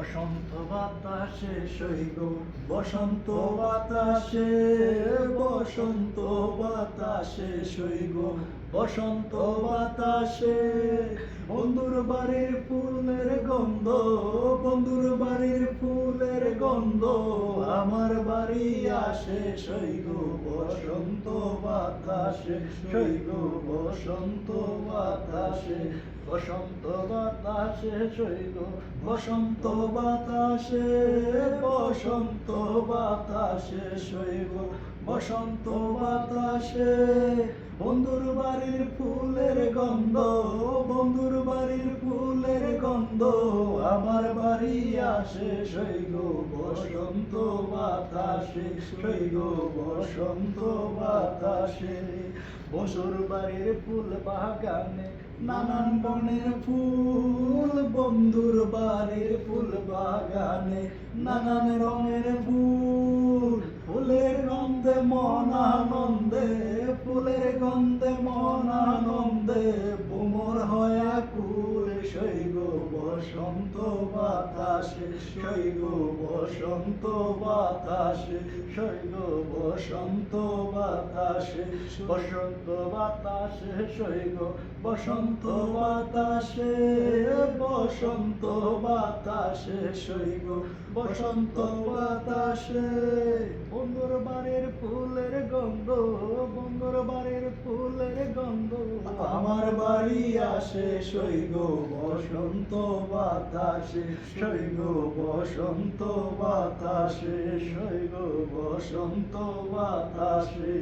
বসন্ত বাতাসে সইগ বসন্ত বাতাসে বসন্ত বাতাসে সইগ বসন্ত বাতাসে বন্ধুর বাড়ির ফুলের গন্ধ বন্ধুর বাড়ির ফুলের গন্ধ আমার বাড়ি আসে সইগ বসন্ত বাতাসে সইগ বসন্ত বাতাসে বসন্ত বাতাসে সইগ বসন্ত বাতাসে বসন্ত বাতাসে সইগ বসন্ত বাতাসে বন্ধুর বাড়ির ফুলের গন্ধ বন্ধুর বাড়ির ফুলের গন্ধ আমার বাড়ি আসে সইগ বসন্ত বাতাসে সইগ বসন্ত বাতাসে বন্ধুর বাড়ির ফুল বাগানে নানান বনের ফুল বন্ধুর বাড়ির ফুল বাগানে নানান রঙের ফুল ফুলের গন্ধে মন আনন্দে ফুলের গন্ধে মন আনন্দে বুমর হয় আকুল সইগ বসন্ত বাতাসে সইগ বসন্ত বাতাসে সইগ বসন্ত বাতাসে বসন্ত বাতাসে সইগ বসন্ত বাতাসে বসন্ত বাতাসে সইগ বসন্ত বাতাসে বন্ধুর বাড়ির ফুলের গন্ধ বন্ধুর বাড়ির ফুলের গন্ধ আমার বাড়ি আসে সইগ বসন্ত বাতাসে সইগ বসন্ত বাতাসে সইগ বসন্ত বাতাসে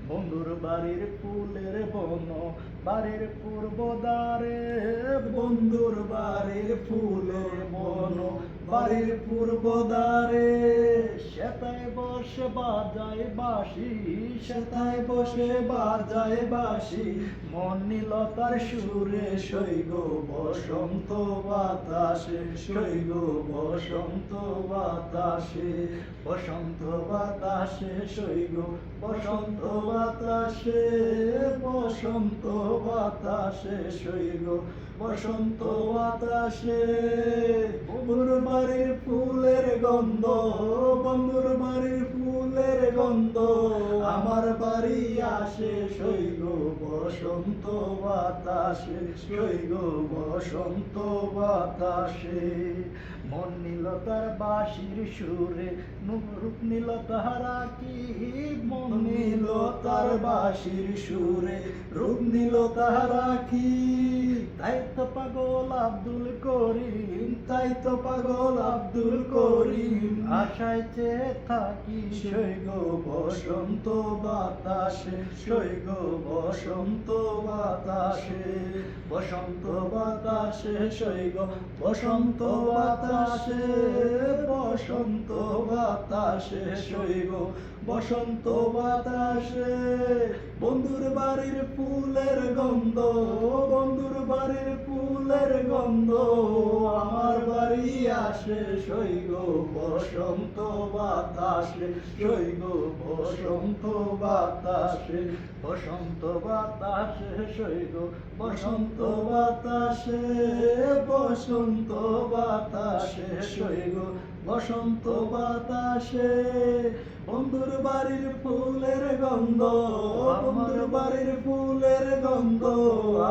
বন্ধুর বাড়ির ফুলের বন বাড়ির পূর্ব দ্বারে বন্ধুর বাড়ির ফুলের বন বাড়ির পূর্ব দ্বারে সেতায় বসে বাজায় বাঁশি সেতায় বসে বাজায় বাঁশি মন নিল তার সুরে সইগ বসন্ত বাতাসে সইগ বসন্ত বাতাসে বসন্ত বাতাসে সইগ বসন্ত বাতাসে বসন্ত বাতাসে সইগ বসন্ত বাতাসে বন্ধুর বাড়ির ফুলের গন্ধ বন্ধুর বাড়ির ফুলের গন্ধ আমার বাড়ি আসে সইগ বসন্ত বাতাসে সইগ বসন্ত বাতাসে মন নিল তার বাঁশির সুরে রূপ নিল তাহারা কি মন নিল তার বাঁশির সুরে রূপ নিল তাহারা কি তাই তো পাগল আব্দুল করিম তাই তো পাগল আব্দুল করিম আশায় চেয়ে থাকি সইগ বসন্ত বাতাসে সইগ বসন্ত বাতাসে বসন্ত বাতাসে সইগ বসন্ত বাতাসে বসন্ত বাতাসে সইগ বসন্ত বাতাসে বন্ধুর বাড়ির ফুলের গন্ধ বন্ধুর বাড়ির ফুলের গন্ধ আমার বাড়ি আসে সইগ বসন্ত বাতাসে সইগ বসন্ত বাতাসে বসন্ত বাতাসে সইগ বসন্ত বাতাসে বসন্ত বাতাসে সইগ বসন্ত বাতাসে বন্ধুর বাড়ির ফুলের গন্ধ বন্ধুর বাড়ির ফুলের গন্ধ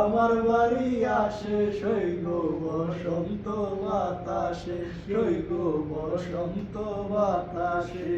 আমার বাড়ি আসে সইগ বসন্ত বাতাসে সইগ বসন্ত বাতাসে